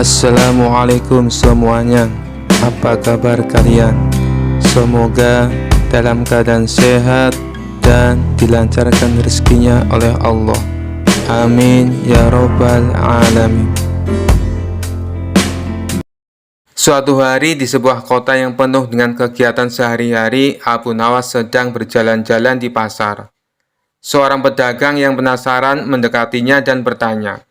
Assalamualaikum semuanya. Apa kabar kalian? Semoga dalam keadaan sehat dan dilancarkan rezekinya oleh Allah. Amin ya robbal alamin. Suatu hari di sebuah kota yang penuh dengan kegiatan sehari-hari, Abu Nawas sedang berjalan-jalan di pasar. Seorang pedagang yang penasaran mendekatinya dan bertanya,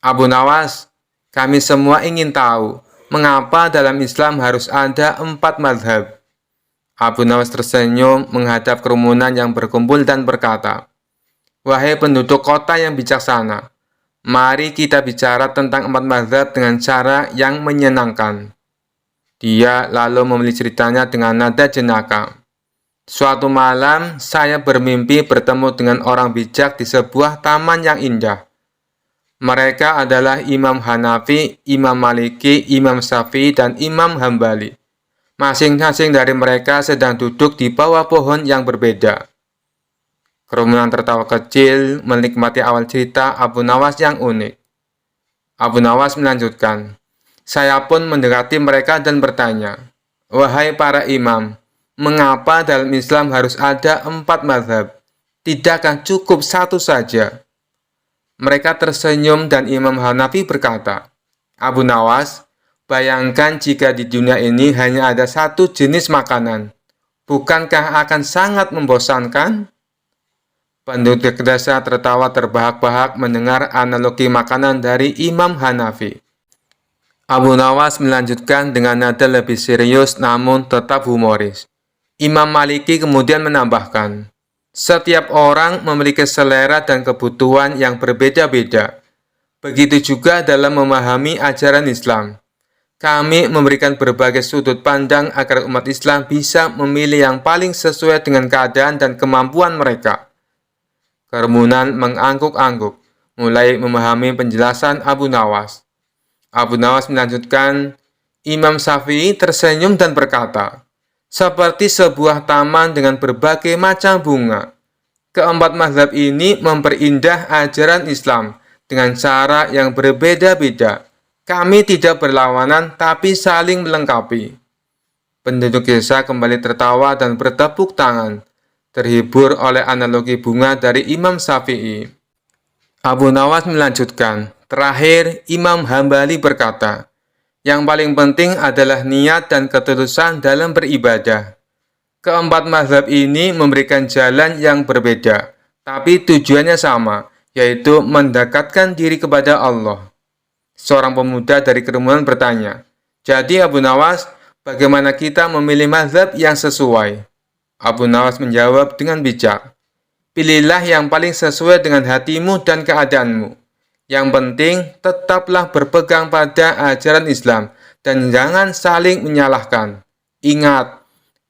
"Abu Nawas, kami semua ingin tahu, mengapa dalam Islam harus ada 4 mazhab?" Abu Nawas tersenyum menghadap kerumunan yang berkumpul dan berkata, "Wahai penduduk kota yang bijaksana, mari kita bicara tentang 4 mazhab dengan cara yang menyenangkan." Dia lalu memulai ceritanya dengan nada jenaka. "Suatu malam, saya bermimpi bertemu dengan orang bijak di sebuah taman yang indah. Mereka adalah Imam Hanafi, Imam Maliki, Imam Syafi'i, dan Imam Hambali. Masing-masing dari mereka sedang duduk di bawah pohon yang berbeda." Kerumunan tertawa kecil menikmati awal cerita Abu Nawas yang unik. Abu Nawas melanjutkan, "Saya pun mendekati mereka dan bertanya, 'Wahai para imam, mengapa dalam Islam harus ada 4 mazhab? Tidakkah cukup satu saja?' Mereka tersenyum dan Imam Hanafi berkata, 'Abu Nawas, bayangkan jika di dunia ini hanya ada satu jenis makanan. Bukankah akan sangat membosankan?' Penduduk desa tertawa terbahak-bahak mendengar analogi makanan dari Imam Hanafi. Abu Nawas melanjutkan dengan nada lebih serius namun tetap humoris. Imam Maliki kemudian menambahkan, "Setiap orang memiliki selera dan kebutuhan yang berbeda-beda. Begitu juga dalam memahami ajaran Islam. Kami memberikan berbagai sudut pandang agar umat Islam bisa memilih yang paling sesuai dengan keadaan dan kemampuan mereka." Kerumunan mengangguk-angguk, mulai memahami penjelasan Abu Nawas. Abu Nawas melanjutkan, Imam Syafi'i tersenyum dan berkata, "Seperti sebuah taman dengan berbagai macam bunga. Keempat mazhab ini memperindah ajaran Islam dengan cara yang berbeda-beda. Kami tidak berlawanan tapi saling melengkapi." Penduduk desa kembali tertawa dan bertepuk tangan, terhibur oleh analogi bunga dari Imam Syafi'i. Abu Nawas melanjutkan, terakhir Imam Hambali berkata, "Yang paling penting adalah niat dan ketulusan dalam beribadah. Keempat mazhab ini memberikan jalan yang berbeda, tapi tujuannya sama, yaitu mendekatkan diri kepada Allah." Seorang pemuda dari kerumunan bertanya, "Jadi Abu Nawas, bagaimana kita memilih mazhab yang sesuai?" Abu Nawas menjawab dengan bijak, "Pilihlah yang paling sesuai dengan hatimu dan keadaanmu. Yang penting, tetaplah berpegang pada ajaran Islam dan jangan saling menyalahkan. Ingat,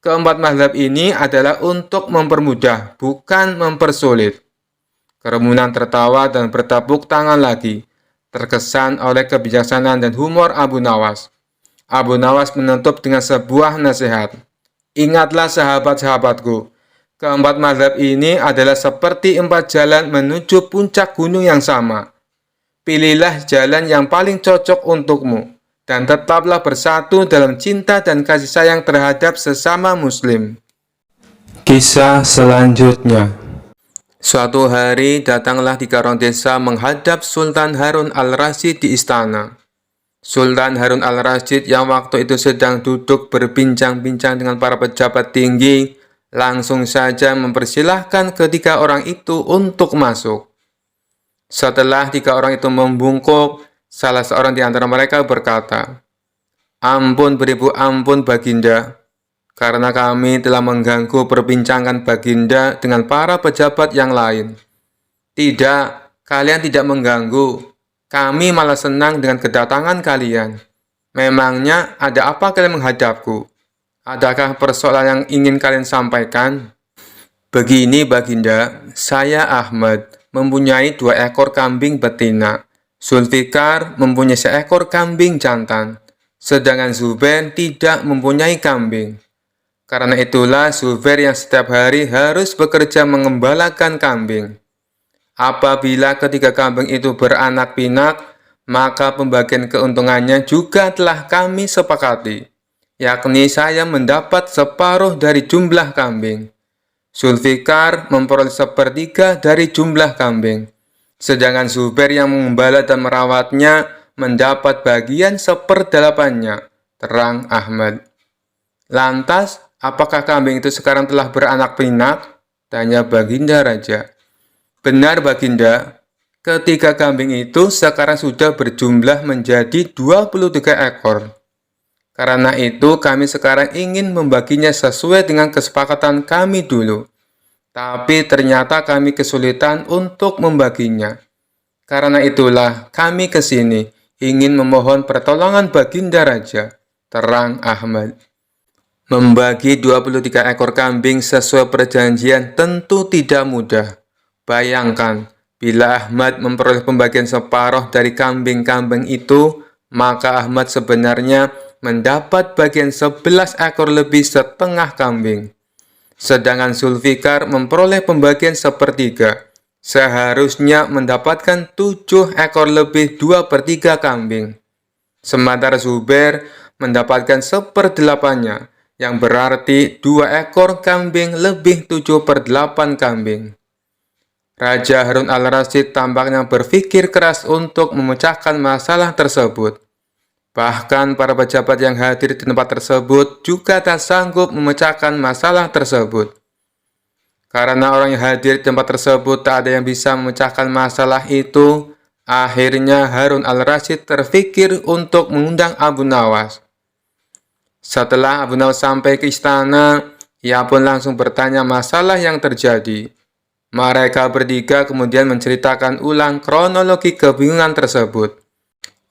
keempat mazhab ini adalah untuk mempermudah, bukan mempersulit." Kerumunan tertawa dan bertepuk tangan lagi, terkesan oleh kebijaksanaan dan humor Abu Nawas. Abu Nawas menutup dengan sebuah nasihat. "Ingatlah sahabat-sahabatku, keempat mazhab ini adalah seperti 4 jalan menuju puncak gunung yang sama. Pilihlah jalan yang paling cocok untukmu, dan tetaplah bersatu dalam cinta dan kasih sayang terhadap sesama muslim." Kisah selanjutnya. Suatu hari datanglah 3 orang desa menghadap Sultan Harun al-Rasyid di istana. Sultan Harun al-Rasyid yang waktu itu sedang duduk berbincang-bincang dengan para pejabat tinggi, langsung saja mempersilahkan ketiga orang itu untuk masuk. Setelah 3 orang itu membungkuk, salah seorang di antara mereka berkata, "Ampun beribu ampun Baginda, karena kami telah mengganggu perbincangan Baginda dengan para pejabat yang lain." "Tidak, kalian tidak mengganggu. Kami malah senang dengan kedatangan kalian. Memangnya ada apa kalian menghadapku? Adakah persoalan yang ingin kalian sampaikan?" "Begini Baginda, saya Ahmad mempunyai 2 ekor kambing betina. Zulfikar mempunyai seekor kambing jantan. Sedangkan Zubair tidak mempunyai kambing. Karena itulah Zubair yang setiap hari harus bekerja mengembalakan kambing. Apabila ketiga kambing itu beranak pinak, maka pembagian keuntungannya juga telah kami sepakati, yakni saya mendapat separuh dari jumlah kambing. Zulfikar memperoleh sepertiga dari jumlah kambing, sedangkan Zubair yang mengembala dan merawatnya mendapat bagian seperdelapannya, terang Ahmad. Lantas, apakah kambing itu sekarang telah beranak pinak? Tanya Baginda Raja. Benar Baginda, ketiga kambing itu sekarang sudah berjumlah menjadi 23 ekor. Karena itu kami sekarang ingin membaginya sesuai dengan kesepakatan kami dulu. Tapi ternyata kami kesulitan untuk membaginya. Karena itulah kami ke sini ingin memohon pertolongan Baginda Raja, terang Ahmad. Membagi 23 ekor kambing sesuai perjanjian tentu tidak mudah. Bayangkan, bila Ahmad memperoleh pembagian separuh dari kambing-kambing itu, maka Ahmad sebenarnya mendapat bagian 11 ekor lebih setengah kambing. Sedangkan Zulfikar memperoleh pembagian sepertiga, seharusnya mendapatkan 7 ekor lebih 2/3 kambing. Sementara Zubair mendapatkan seperdelapannya, yang berarti 2 ekor kambing lebih 7/8 kambing. Raja Harun al-Rasyid tampaknya berpikir keras untuk memecahkan masalah tersebut. Bahkan para pejabat yang hadir di tempat tersebut juga tak sanggup memecahkan masalah tersebut. Karena orang yang hadir di tempat tersebut tak ada yang bisa memecahkan masalah itu, akhirnya Harun al-Rasyid terpikir untuk mengundang Abu Nawas. Setelah Abu Nawas sampai ke istana, ia pun langsung bertanya masalah yang terjadi. Mereka bertiga kemudian menceritakan ulang kronologi kebingungan tersebut.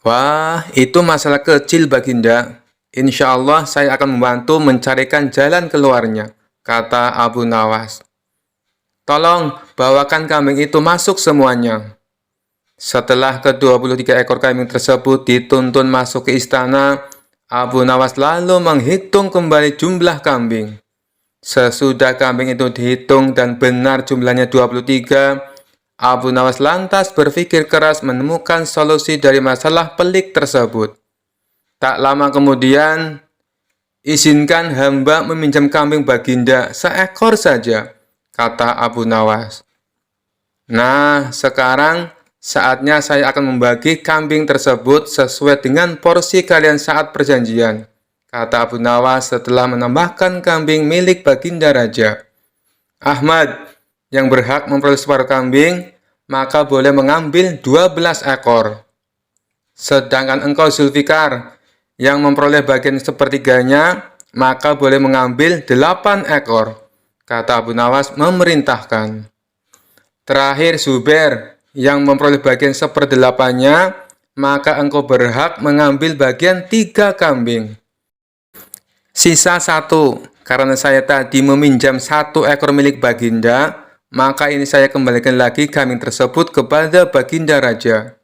Wah, itu masalah kecil Baginda. Insya Allah saya akan membantu mencarikan jalan keluarnya, kata Abu Nawas. Tolong bawakan kambing itu masuk semuanya. Setelah ke-23 ekor kambing tersebut dituntun masuk ke istana, Abu Nawas lalu menghitung kembali jumlah kambing. Sesudah kambing itu dihitung dan benar jumlahnya 23, Abu Nawas lantas berpikir keras menemukan solusi dari masalah pelik tersebut. Tak lama kemudian, izinkan hamba meminjam kambing Baginda seekor saja, kata Abu Nawas. Nah, sekarang saatnya saya akan membagi kambing tersebut sesuai dengan porsi kalian saat perjanjian, kata Abu Nawas setelah menambahkan kambing milik Baginda Raja. Ahmad, yang berhak memperoleh separuh kambing, maka boleh mengambil 12 ekor. Sedangkan engkau Zulfikar, yang memperoleh bagian sepertiganya, maka boleh mengambil 8 ekor, kata Abu Nawas memerintahkan. Terakhir Zubair, yang memperoleh bagian seperdelapannya, maka engkau berhak mengambil bagian 3 kambing. Sisa 1, karena saya tadi meminjam 1 ekor milik Baginda, maka ini saya kembalikan lagi kambing tersebut kepada Baginda Raja.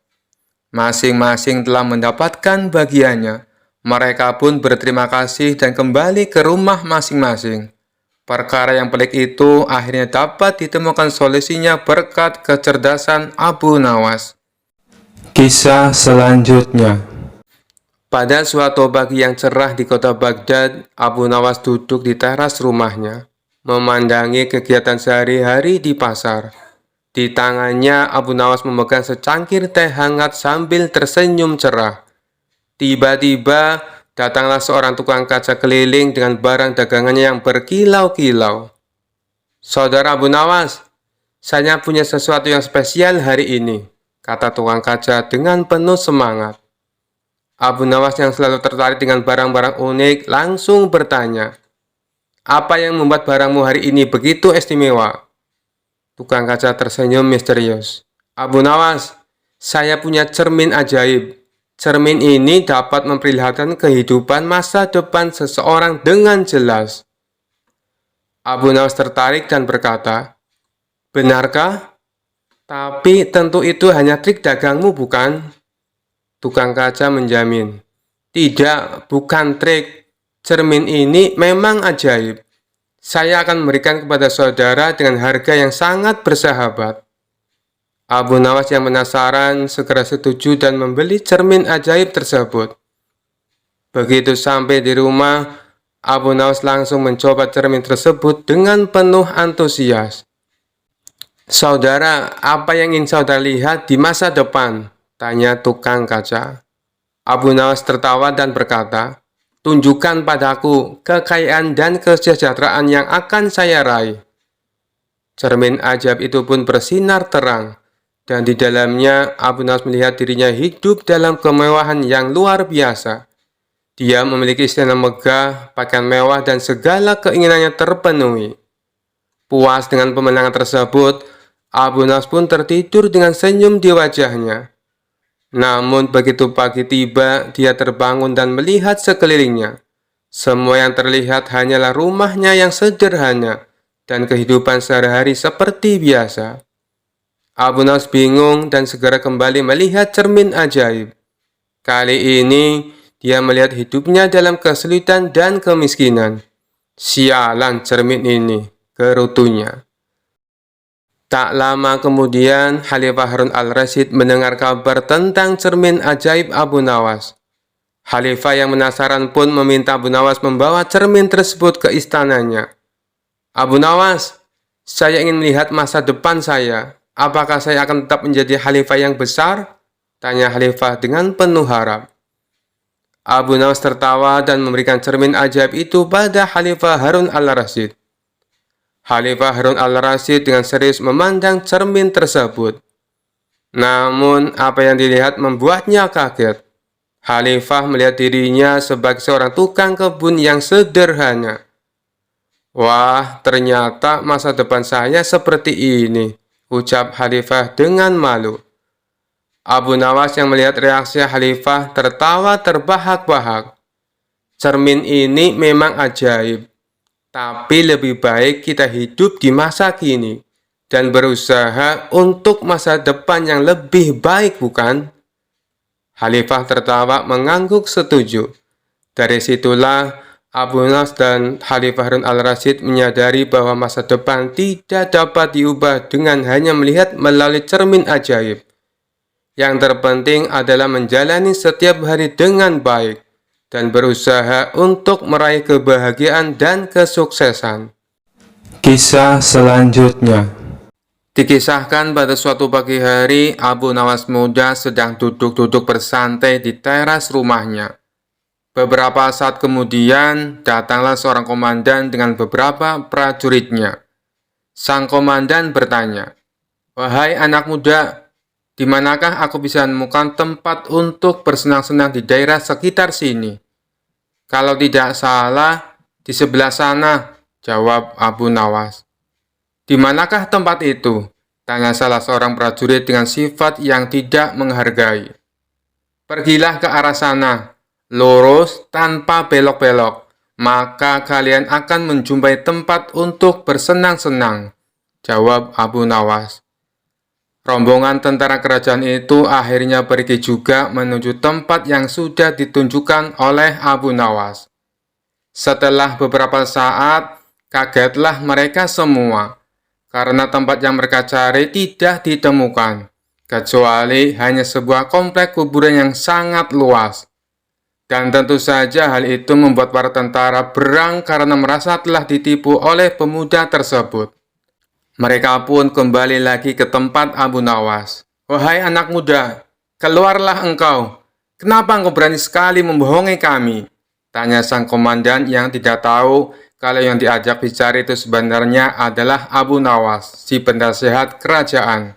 Masing-masing telah mendapatkan bagiannya. Mereka pun berterima kasih dan kembali ke rumah masing-masing. Perkara yang pelik itu akhirnya dapat ditemukan solusinya berkat kecerdasan Abu Nawas. Kisah selanjutnya. Pada suatu pagi yang cerah di kota Baghdad, Abu Nawas duduk di teras rumahnya, memandangi kegiatan sehari-hari di pasar. Di tangannya, Abu Nawas memegang secangkir teh hangat sambil tersenyum cerah. Tiba-tiba, datanglah seorang tukang kaca keliling dengan barang dagangannya yang berkilau-kilau. Saudara Abu Nawas, saya punya sesuatu yang spesial hari ini, kata tukang kaca dengan penuh semangat. Abu Nawas yang selalu tertarik dengan barang-barang unik langsung bertanya, apa yang membuat barangmu hari ini begitu istimewa? Tukang kaca tersenyum misterius. Abu Nawas, saya punya cermin ajaib. Cermin ini dapat memperlihatkan kehidupan masa depan seseorang dengan jelas. Abu Nawas tertarik dan berkata, benarkah? Tapi tentu itu hanya trik dagangmu, bukan? Tukang kaca menjamin, tidak, bukan trik. Cermin ini memang ajaib. Saya akan memberikan kepada saudara dengan harga yang sangat bersahabat. Abu Nawas yang penasaran segera setuju dan membeli cermin ajaib tersebut. Begitu sampai di rumah, Abu Nawas langsung mencoba cermin tersebut dengan penuh antusias. "Saudara, apa yang ingin saudara lihat di masa depan?" tanya tukang kaca. Abu Nawas tertawa dan berkata, "Tunjukkan padaku kekayaan dan kesejahteraan yang akan saya raih." Cermin ajaib itu pun bersinar terang, dan di dalamnya Abu Nawas melihat dirinya hidup dalam kemewahan yang luar biasa. Dia memiliki istana megah, pakaian mewah, dan segala keinginannya terpenuhi. Puas dengan pemenangan tersebut, Abu Nawas pun tertidur dengan senyum di wajahnya. Namun begitu pagi tiba, dia terbangun dan melihat sekelilingnya. Semua yang terlihat hanyalah rumahnya yang sederhana dan kehidupan sehari-hari seperti biasa. Abu Nawas bingung dan segera kembali melihat cermin ajaib. Kali ini, dia melihat hidupnya dalam kesulitan dan kemiskinan. "Sialan cermin ini," gerutunya. Tak lama kemudian, Khalifah Harun al-Rasyid mendengar kabar tentang cermin ajaib Abu Nawas. Khalifah yang penasaran pun meminta Abu Nawas membawa cermin tersebut ke istananya. "Abu Nawas, saya ingin melihat masa depan saya. Apakah saya akan tetap menjadi khalifah yang besar?" tanya Khalifah dengan penuh harap. Abu Nawas tertawa dan memberikan cermin ajaib itu pada Khalifah Harun al-Rasyid. Khalifah Harun al-Rasyid dengan serius memandang cermin tersebut. Namun, apa yang dilihat membuatnya kaget. Khalifah melihat dirinya sebagai seorang tukang kebun yang sederhana. "Wah, ternyata masa depan saya seperti ini," ucap Khalifah dengan malu. Abu Nawas yang melihat reaksi Khalifah tertawa terbahak-bahak. "Cermin ini memang ajaib. Tapi lebih baik kita hidup di masa kini dan berusaha untuk masa depan yang lebih baik, bukan?" Khalifah tertawa mengangguk setuju. Dari situlah Abu Nawas dan Khalifah Harun al-Rasyid menyadari bahwa masa depan tidak dapat diubah dengan hanya melihat melalui cermin ajaib. Yang terpenting adalah menjalani setiap hari dengan baik dan berusaha untuk meraih kebahagiaan dan kesuksesan. Kisah selanjutnya dikisahkan pada suatu pagi hari, Abu Nawas muda sedang duduk-duduk bersantai di teras rumahnya. Beberapa saat kemudian, datanglah seorang komandan dengan beberapa prajuritnya. Sang komandan bertanya, "Wahai anak muda, di manakah aku bisa menemukan tempat untuk bersenang-senang di daerah sekitar sini?" "Kalau tidak salah, di sebelah sana," jawab Abu Nawas. "Di manakah tempat itu?" tanya salah seorang prajurit dengan sifat yang tidak menghargai. "Pergilah ke arah sana, lurus tanpa belok-belok, maka kalian akan menjumpai tempat untuk bersenang-senang," jawab Abu Nawas. Rombongan tentara kerajaan itu akhirnya pergi juga menuju tempat yang sudah ditunjukkan oleh Abu Nawas. Setelah beberapa saat, kagetlah mereka semua, karena tempat yang mereka cari tidak ditemukan, kecuali hanya sebuah komplek kuburan yang sangat luas. Dan tentu saja hal itu membuat para tentara berang karena merasa telah ditipu oleh pemuda tersebut. Mereka pun kembali lagi ke tempat Abu Nawas. "Wahai anak muda, keluarlah engkau. Kenapa engkau berani sekali membohongi kami?" tanya sang komandan yang tidak tahu kalau yang diajak bicara itu sebenarnya adalah Abu Nawas, si penasehat kerajaan.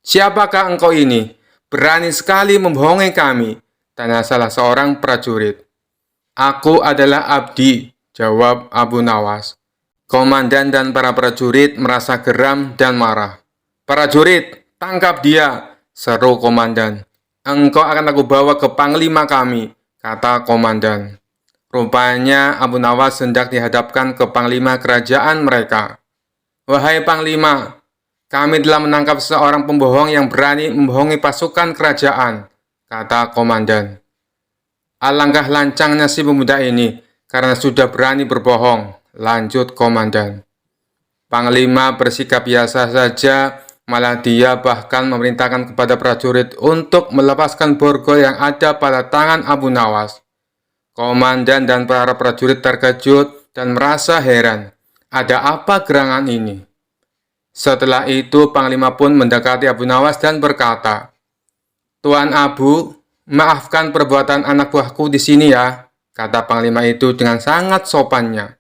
"Siapakah engkau ini? Berani sekali membohongi kami," tanya salah seorang prajurit. "Aku adalah Abdi," jawab Abu Nawas. Komandan dan para prajurit merasa geram dan marah. "Prajurit, tangkap dia!" seru komandan. "Engkau akan aku bawa ke panglima kami," kata komandan. Rupanya Abu Nawas hendak dihadapkan ke panglima kerajaan mereka. "Wahai panglima, kami telah menangkap seorang pembohong yang berani membohongi pasukan kerajaan," kata komandan. "Alangkah lancangnya si pemuda ini karena sudah berani berbohong," lanjut komandan. Panglima bersikap biasa saja Malah dia bahkan memerintahkan kepada prajurit untuk melepaskan borgol yang ada pada tangan Abu Nawas. Komandan dan para prajurit terkejut dan merasa heran. Ada apa gerangan ini? Setelah itu, Panglima pun mendekati Abu Nawas dan berkata, "Tuan Abu, maafkan perbuatan anak buahku di sini ya," kata Panglima itu dengan sangat sopannya.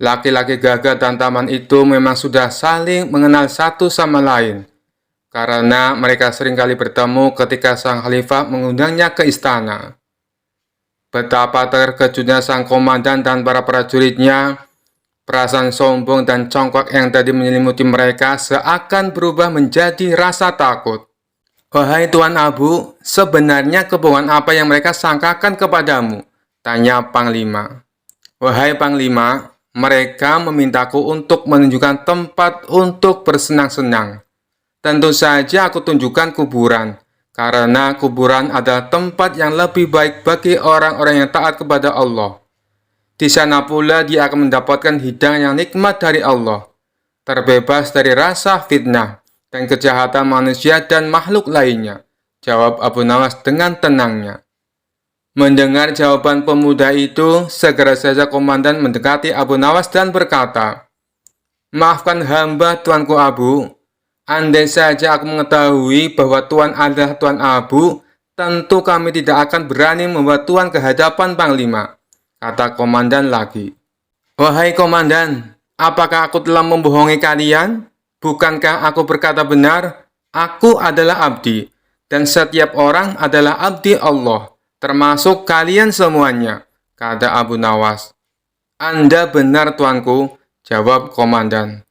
Laki-laki gagah dan tampan itu memang sudah saling mengenal satu sama lain, karena mereka seringkali bertemu ketika sang khalifah mengundangnya ke istana. Betapa terkejutnya sang komandan dan para prajuritnya. Perasaan sombong dan congkak yang tadi menyelimuti mereka seakan berubah menjadi rasa takut. "Wahai Tuan Abu, sebenarnya kebohongan apa yang mereka sangkakan kepadamu?" tanya Panglima. "Wahai Panglima, mereka memintaku untuk menunjukkan tempat untuk bersenang-senang. Tentu saja aku tunjukkan kuburan, karena kuburan adalah tempat yang lebih baik bagi orang-orang yang taat kepada Allah. Di sana pula dia akan mendapatkan hidangan yang nikmat dari Allah, terbebas dari rasa fitnah dan kejahatan manusia dan makhluk lainnya," jawab Abu Nawas dengan tenangnya. Mendengar jawaban pemuda itu, segera saja komandan mendekati Abu Nawas dan berkata, "Maafkan hamba, Tuanku Abu. Andai saja aku mengetahui bahwa Tuan adalah Tuan Abu, tentu kami tidak akan berani membawa Tuan ke hadapan Panglima," kata komandan lagi. "Wahai komandan, apakah aku telah membohongi kalian? Bukankah aku berkata benar? Aku adalah abdi, dan setiap orang adalah abdi Allah, termasuk kalian semuanya," kata Abu Nawas. "Anda benar, Tuanku," jawab komandan.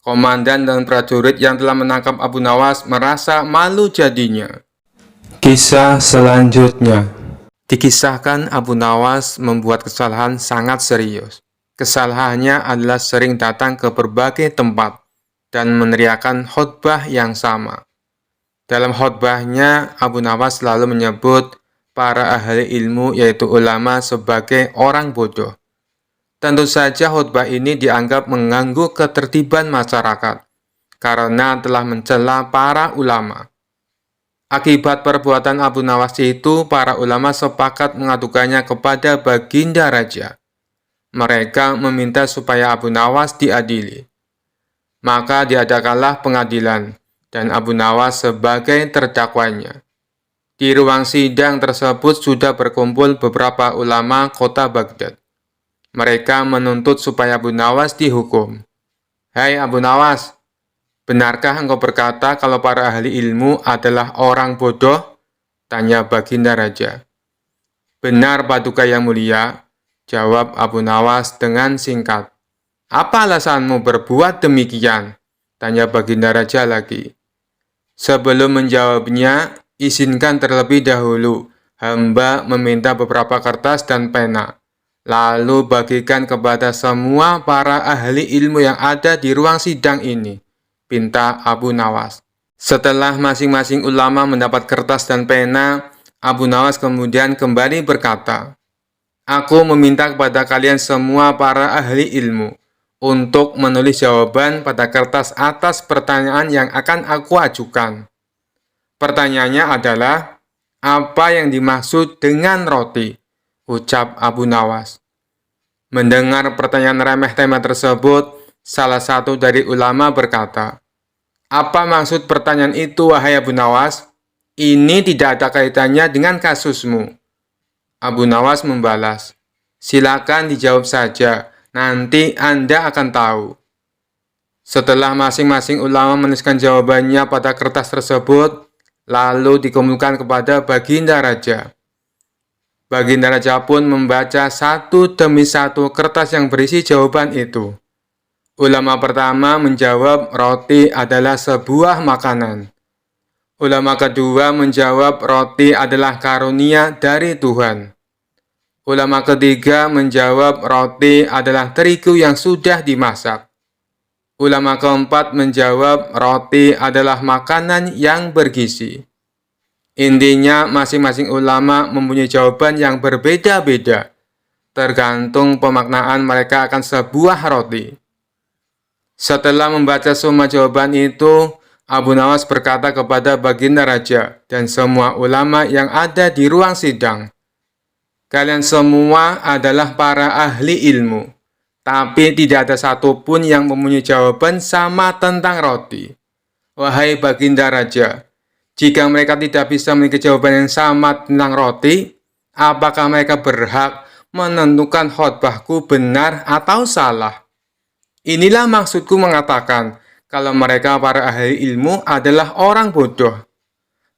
Komandan dan prajurit yang telah menangkap Abu Nawas merasa malu jadinya. Kisah selanjutnya. Dikisahkan Abu Nawas membuat kesalahan sangat serius. Kesalahannya adalah sering datang ke berbagai tempat dan meneriakan khotbah yang sama. Dalam khotbahnya, Abu Nawas selalu menyebut para ahli ilmu yaitu ulama sebagai orang bodoh. Tentu saja khotbah ini dianggap mengganggu ketertiban masyarakat karena telah mencela para ulama. Akibat perbuatan Abu Nawas itu, para ulama sepakat mengadukannya kepada Baginda Raja. Mereka meminta supaya Abu Nawas diadili. Maka diadakanlah pengadilan, dan Abu Nawas sebagai terdakwanya. Di ruang sidang tersebut sudah berkumpul beberapa ulama kota Baghdad. Mereka menuntut supaya Abu Nawas dihukum. "Hai Abu Nawas, benarkah engkau berkata kalau para ahli ilmu adalah orang bodoh?" tanya Baginda Raja. "Benar, Paduka Yang Mulia," jawab Abu Nawas dengan singkat. "Apa alasanmu berbuat demikian?" tanya Baginda Raja lagi. Sebelum menjawabnya, izinkan terlebih dahulu hamba meminta beberapa kertas dan pena, lalu bagikan kepada semua para ahli ilmu yang ada di ruang sidang ini, pinta Abu Nawas. Setelah masing-masing ulama mendapat kertas dan pena, Abu Nawas kemudian kembali berkata, "Aku meminta kepada kalian semua para ahli ilmu untuk menulis jawaban pada kertas atas pertanyaan yang akan aku ajukan. Pertanyaannya adalah, apa yang dimaksud dengan roti?" ucap Abu Nawas. Mendengar pertanyaan remeh-temeh tersebut, salah satu dari ulama berkata, "Apa maksud pertanyaan itu, wahai Abu Nawas? Ini tidak ada kaitannya dengan kasusmu." Abu Nawas membalas, "Silakan dijawab saja, nanti Anda akan tahu." Setelah masing-masing ulama menuliskan jawabannya pada kertas tersebut, lalu dikumpulkan kepada Baginda Raja. Baginda Raja pun membaca satu demi satu kertas yang berisi jawaban itu. Ulama pertama menjawab roti adalah sebuah makanan. Ulama kedua menjawab roti adalah karunia dari Tuhan. Ulama ketiga menjawab roti adalah terigu yang sudah dimasak. Ulama keempat menjawab roti adalah makanan yang bergizi. Intinya, masing-masing ulama mempunyai jawaban yang berbeda-beda, tergantung pemaknaan mereka akan sebuah roti. Setelah membaca semua jawaban itu, Abu Nawas berkata kepada baginda raja dan semua ulama yang ada di ruang sidang, "Kalian semua adalah para ahli ilmu, tapi tidak ada satupun yang mempunyai jawaban sama tentang roti. Wahai baginda raja, jika mereka tidak bisa memiliki jawaban yang sama tentang roti, apakah mereka berhak menentukan khotbahku benar atau salah? Inilah maksudku mengatakan, kalau mereka para ahli ilmu adalah orang bodoh.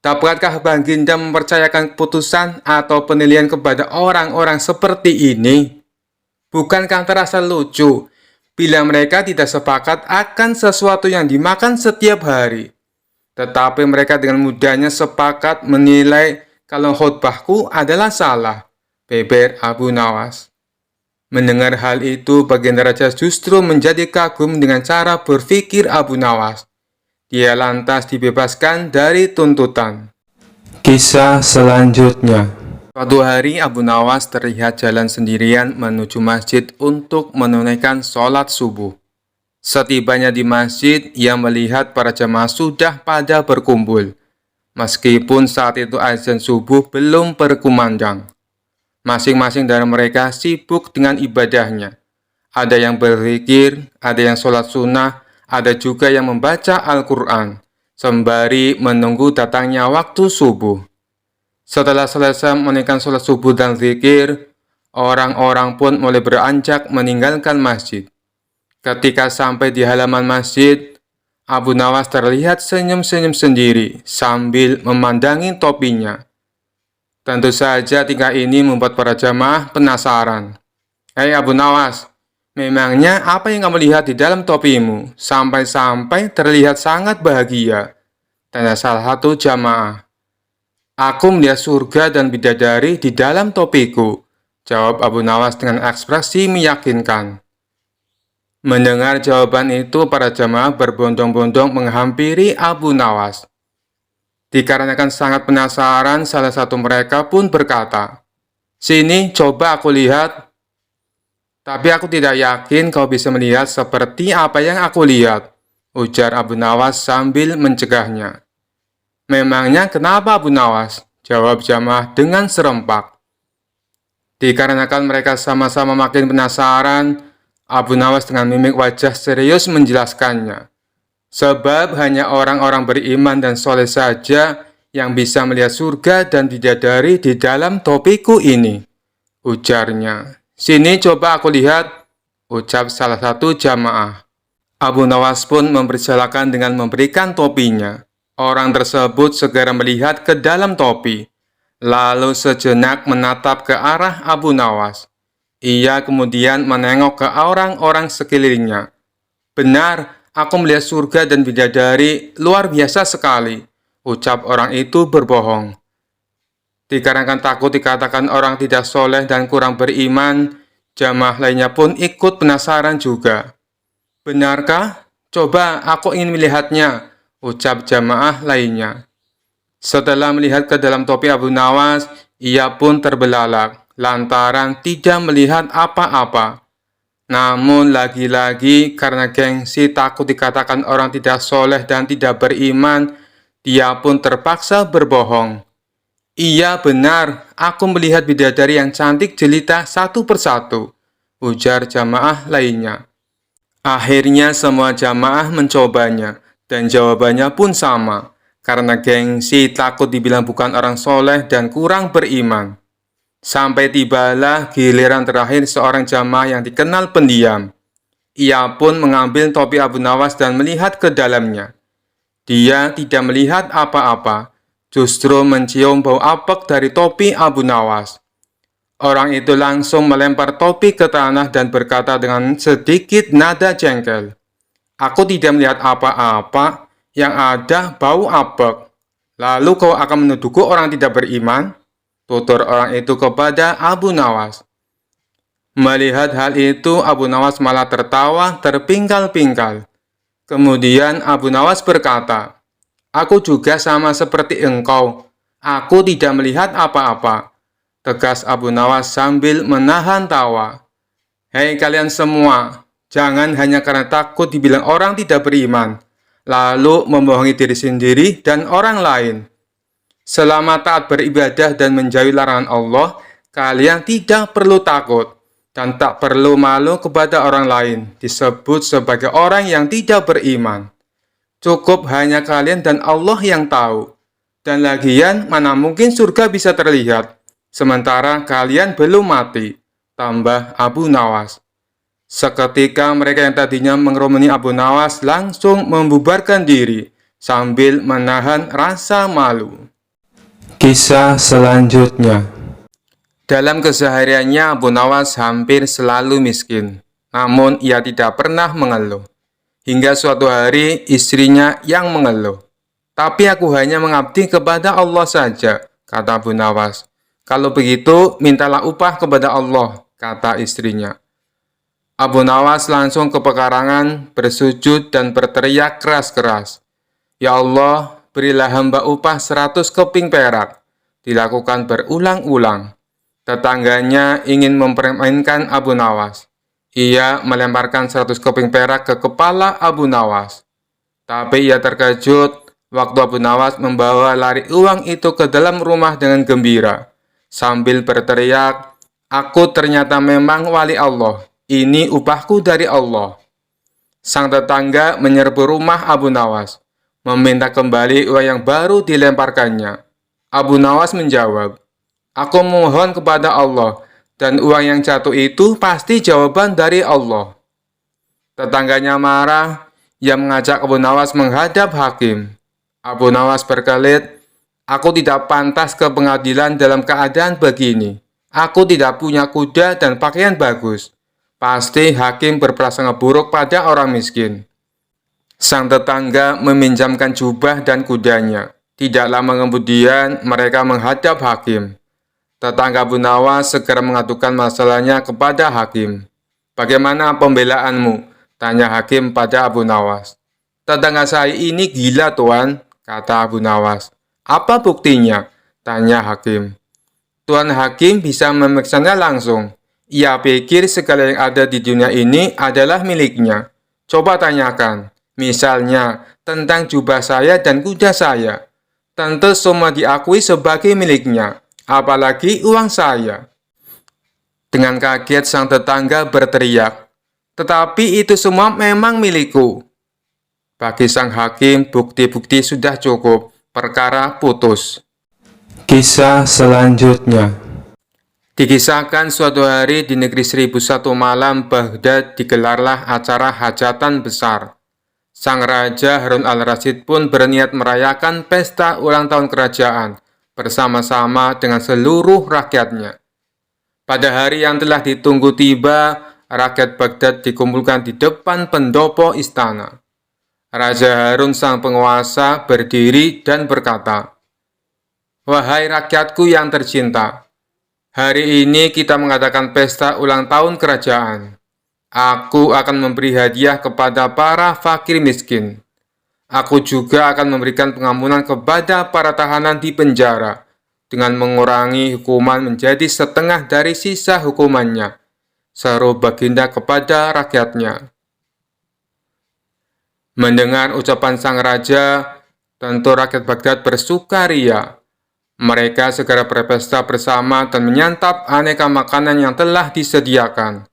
Dapatkah baginda mempercayakan keputusan atau penilaian kepada orang-orang seperti ini? Bukankah terasa lucu bila mereka tidak sepakat akan sesuatu yang dimakan setiap hari, tetapi mereka dengan mudahnya sepakat menilai kalau khotbahku adalah salah?" beber Abu Nawas. Mendengar hal itu, baginda raja justru menjadi kagum dengan cara berpikir Abu Nawas. Dia lantas dibebaskan dari tuntutan. Kisah selanjutnya. Suatu hari Abu Nawas terlihat jalan sendirian menuju masjid untuk menunaikan sholat subuh. Setibanya di masjid, ia melihat para jemaah sudah pada berkumpul, meskipun saat itu azan subuh belum berkumandang. Masing-masing dari mereka sibuk dengan ibadahnya. Ada yang berzikir, ada yang sholat sunnah, ada juga yang membaca Al-Quran, sembari menunggu datangnya waktu subuh. Setelah selesai menunaikan sholat subuh dan zikir, orang-orang pun mulai beranjak meninggalkan masjid. Ketika sampai di halaman masjid, Abu Nawas terlihat senyum-senyum sendiri sambil memandangi topinya. Tentu saja tingkah ini membuat para jamaah penasaran. "Hei Abu Nawas, memangnya apa yang kamu lihat di dalam topimu? Sampai-sampai terlihat sangat bahagia," tanya salah satu jamaah. "Aku melihat surga dan bidadari di dalam topiku," jawab Abu Nawas dengan ekspresi meyakinkan. Mendengar jawaban itu, para jamaah berbondong-bondong menghampiri Abu Nawas. Dikarenakan sangat penasaran, salah satu mereka pun berkata, "Sini, coba aku lihat." "Tapi aku tidak yakin kau bisa melihat seperti apa yang aku lihat," ujar Abu Nawas sambil mencegahnya. "Memangnya kenapa Abu Nawas?" jawab jamaah dengan serempak. Dikarenakan mereka sama-sama makin penasaran, Abu Nawas dengan mimik wajah serius menjelaskannya. "Sebab hanya orang-orang beriman dan soleh saja yang bisa melihat surga dan bidadari di dalam topiku ini," ujarnya. "Sini coba aku lihat," ucap salah satu jamaah. Abu Nawas pun mempersilahkan dengan memberikan topinya. Orang tersebut segera melihat ke dalam topi, lalu sejenak menatap ke arah Abu Nawas. Ia kemudian menengok ke orang-orang sekelilingnya. "Benar, aku melihat surga dan bidadari luar biasa sekali," ucap orang itu berbohong. Dikarenakan takut dikatakan orang tidak soleh dan kurang beriman, jamaah lainnya pun ikut penasaran juga. "Benarkah? Coba aku ingin melihatnya," ucap jamaah lainnya. Setelah melihat ke dalam topi Abu Nawas, ia pun terbelalak lantaran tidak melihat apa-apa. Namun lagi-lagi karena gengsi takut dikatakan orang tidak soleh dan tidak beriman, dia pun terpaksa berbohong. "Iya benar, aku melihat bidadari yang cantik jelita satu persatu," ujar jamaah lainnya. Akhirnya semua jamaah mencobanya, dan jawabannya pun sama, karena gengsi takut dibilang bukan orang soleh dan kurang beriman. Sampai tibalah giliran terakhir seorang jamaah yang dikenal pendiam. Ia pun mengambil topi Abu Nawas dan melihat ke dalamnya. Dia tidak melihat apa-apa, justru mencium bau apek dari topi Abu Nawas. Orang itu langsung melempar topi ke tanah dan berkata dengan sedikit nada jengkel, "Aku tidak melihat apa-apa, yang ada bau apek. Lalu kau akan menuduhku orang tidak beriman?" tutur orang itu kepada Abu Nawas. Melihat hal itu, Abu Nawas malah tertawa terpingkal-pingkal. Kemudian Abu Nawas berkata, "Aku juga sama seperti engkau. Aku tidak melihat apa-apa," tegas Abu Nawas sambil menahan tawa. "Hei kalian semua, jangan hanya karena takut dibilang orang tidak beriman, lalu membohongi diri sendiri dan orang lain. Selama taat beribadah dan menjauhi larangan Allah, kalian tidak perlu takut dan tak perlu malu kepada orang lain, disebut sebagai orang yang tidak beriman. Cukup hanya kalian dan Allah yang tahu. Dan lagian, mana mungkin surga bisa terlihat, sementara kalian belum mati. Tambah Abu Nawas. Seketika mereka yang tadinya mengerumuni Abu Nawas langsung membubarkan diri, sambil menahan rasa malu. Kisah selanjutnya. Dalam kesehariannya, Abu Nawas hampir selalu miskin. Namun, ia tidak pernah mengeluh. Hingga suatu hari, istrinya yang mengeluh. Tapi aku hanya mengabdi kepada Allah saja, kata Abu Nawas. Kalau begitu, mintalah upah kepada Allah, kata istrinya. Abu Nawas langsung ke pekarangan, bersujud dan berteriak keras-keras. Ya Allah, berilah hamba upah 100 keping perak. Dilakukan berulang-ulang. Tetangganya ingin mempermainkan Abu Nawas. Ia melemparkan 100 keping perak ke kepala Abu Nawas. Tapi ia terkejut waktu Abu Nawas membawa lari uang itu ke dalam rumah dengan gembira. Sambil berteriak, aku ternyata memang wali Allah. Ini upahku dari Allah. Sang tetangga menyerbu rumah Abu Nawas, meminta kembali uang yang baru dilemparkannya. Abu Nawas menjawab, aku memohon kepada Allah, dan uang yang jatuh itu pasti jawaban dari Allah. Tetangganya marah, ia mengajak Abu Nawas menghadap hakim. Abu Nawas berkelit, aku tidak pantas ke pengadilan dalam keadaan begini. Aku tidak punya kuda dan pakaian bagus. Pasti hakim berprasangka buruk pada orang miskin. Sang tetangga meminjamkan jubah dan kudanya. Tidak lama kemudian mereka menghadap hakim. Tetangga Abu Nawas segera mengadukan masalahnya kepada hakim. Bagaimana pembelaanmu? Tanya hakim pada Abu Nawas. Tetangga saya ini gila, Tuan, kata Abu Nawas. Apa buktinya? Tanya hakim. Tuan hakim bisa memeriksanya langsung. Ia pikir segala yang ada di dunia ini adalah miliknya. Coba tanyakan. Misalnya, tentang jubah saya dan kuda saya. Tentu semua diakui sebagai miliknya. Apalagi uang saya. Dengan kaget sang tetangga berteriak, tetapi itu semua memang milikku. Bagi sang hakim, bukti-bukti sudah cukup. Perkara putus. Kisah selanjutnya. Dikisahkan suatu hari di negeri 1001 malam Baghdad digelarlah acara hajatan besar. Sang Raja Harun al-Rasyid pun berniat merayakan pesta ulang tahun kerajaan bersama-sama dengan seluruh rakyatnya. Pada hari yang telah ditunggu tiba, rakyat Baghdad dikumpulkan di depan pendopo istana. Raja Harun sang penguasa berdiri dan berkata, wahai rakyatku yang tercinta, hari ini kita mengadakan pesta ulang tahun kerajaan. Aku akan memberi hadiah kepada para fakir miskin. Aku juga akan memberikan pengampunan kepada para tahanan di penjara dengan mengurangi hukuman menjadi setengah dari sisa hukumannya, seru baginda kepada rakyatnya. Mendengar ucapan sang raja, tentu rakyat Baghdad bersukaria. Mereka segera berpesta bersama dan menyantap aneka makanan yang telah disediakan.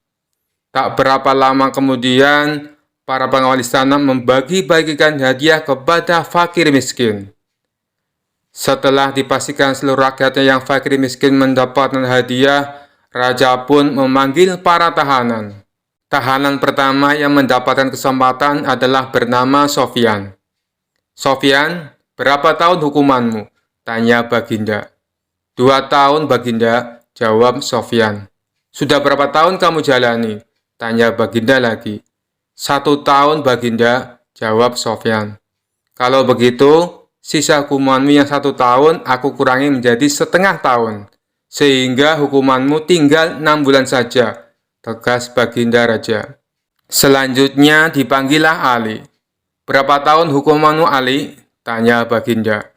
Tak berapa lama kemudian, para pengawal istana membagi-bagikan hadiah kepada fakir miskin. Setelah dipastikan seluruh rakyatnya yang fakir miskin mendapatkan hadiah, raja pun memanggil para tahanan. Tahanan pertama yang mendapatkan kesempatan adalah bernama Sofyan. Sofyan, berapa tahun hukumanmu? Tanya baginda. 2 tahun baginda, jawab Sofyan. Sudah berapa tahun kamu jalani? Tanya baginda lagi. 1 tahun baginda, jawab Sofyan. Kalau begitu, sisa hukumanmu yang 1 tahun aku kurangi menjadi setengah tahun, sehingga hukumanmu tinggal 6 bulan saja, tegas baginda raja. Selanjutnya dipanggillah Ali. Berapa tahun hukumanmu Ali? Tanya baginda.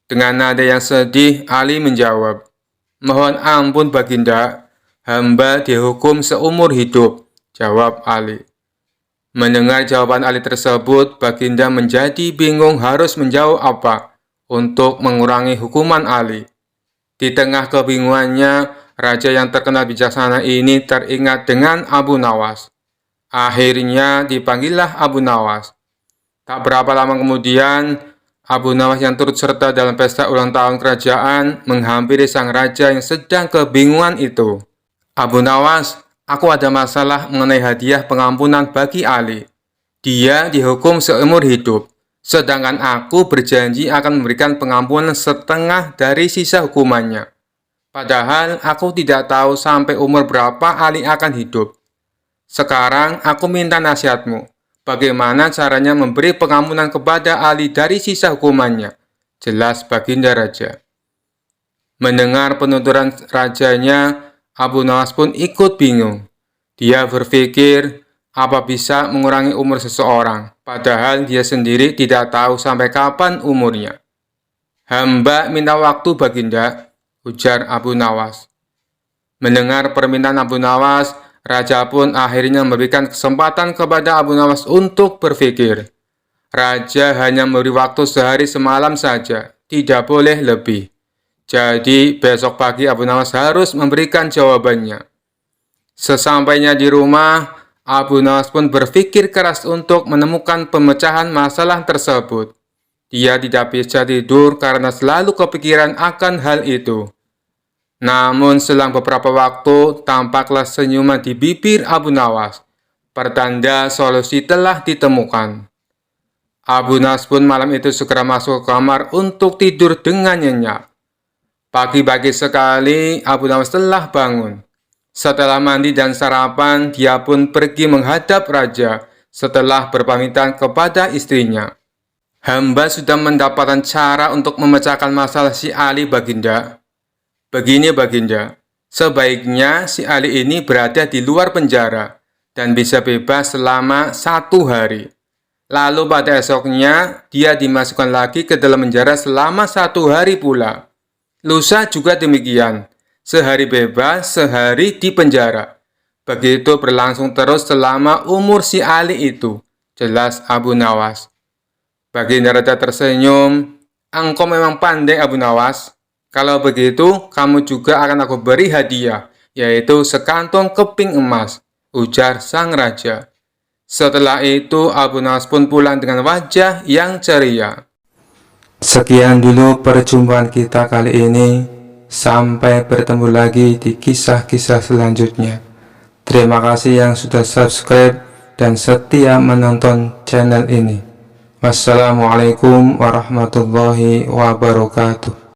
Dengan nada yang sedih, Ali menjawab, mohon ampun baginda, hamba dihukum seumur hidup, jawab Ali. Mendengar jawaban Ali tersebut, Baginda menjadi bingung harus menjawab apa untuk mengurangi hukuman Ali. Di tengah kebingungannya, raja yang terkenal bijaksana ini teringat dengan Abu Nawas. Akhirnya dipanggillah Abu Nawas. Tak berapa lama kemudian, Abu Nawas yang turut serta dalam pesta ulang tahun kerajaan menghampiri sang raja yang sedang kebingungan itu. Abu Nawas, aku ada masalah mengenai hadiah pengampunan bagi Ali. Dia dihukum seumur hidup, sedangkan aku berjanji akan memberikan pengampunan setengah dari sisa hukumannya. Padahal aku tidak tahu sampai umur berapa Ali akan hidup. Sekarang aku minta nasihatmu. Bagaimana caranya memberi pengampunan kepada Ali dari sisa hukumannya? Jelas Baginda Raja. Mendengar penuturan rajanya, Abu Nawas pun ikut bingung. Dia berpikir, apa bisa mengurangi umur seseorang, padahal dia sendiri tidak tahu sampai kapan umurnya. Hamba minta waktu Baginda, ujar Abu Nawas. Mendengar permintaan Abu Nawas, raja pun akhirnya memberikan kesempatan kepada Abu Nawas untuk berpikir. Raja hanya memberi waktu sehari semalam saja, tidak boleh lebih. Jadi besok pagi Abu Nawas harus memberikan jawabannya. Sesampainya di rumah, Abu Nawas pun berpikir keras untuk menemukan pemecahan masalah tersebut. Dia tidak bisa tidur karena selalu kepikiran akan hal itu. Namun selang beberapa waktu, tampaklah senyuman di bibir Abu Nawas. Pertanda solusi telah ditemukan. Abu Nawas pun malam itu segera masuk ke kamar untuk tidur dengan nyenyak. Pagi-pagi sekali, Abu Nawas telah bangun. Setelah mandi dan sarapan, dia pun pergi menghadap raja setelah berpamitan kepada istrinya. Hamba sudah mendapatkan cara untuk memecahkan masalah si Ali, Baginda. Begini, Baginda, sebaiknya si Ali ini berada di luar penjara dan bisa bebas selama 1 hari. Lalu pada esoknya, dia dimasukkan lagi ke dalam penjara selama 1 hari pula. Lusa juga demikian, sehari bebas, sehari di penjara. Begitu berlangsung terus selama umur si Ali itu, jelas Abu Nawas. Baginda Raja tersenyum, engkau memang pandai Abu Nawas. Kalau begitu, kamu juga akan aku beri hadiah, yaitu sekantong keping emas, ujar sang raja. Setelah itu, Abu Nawas pun pulang dengan wajah yang ceria. Sekian dulu perjumpaan kita kali ini. Sampai bertemu lagi di kisah-kisah selanjutnya. Terima kasih yang sudah subscribe dan setia menonton channel ini. Wassalamualaikum warahmatullahi wabarakatuh.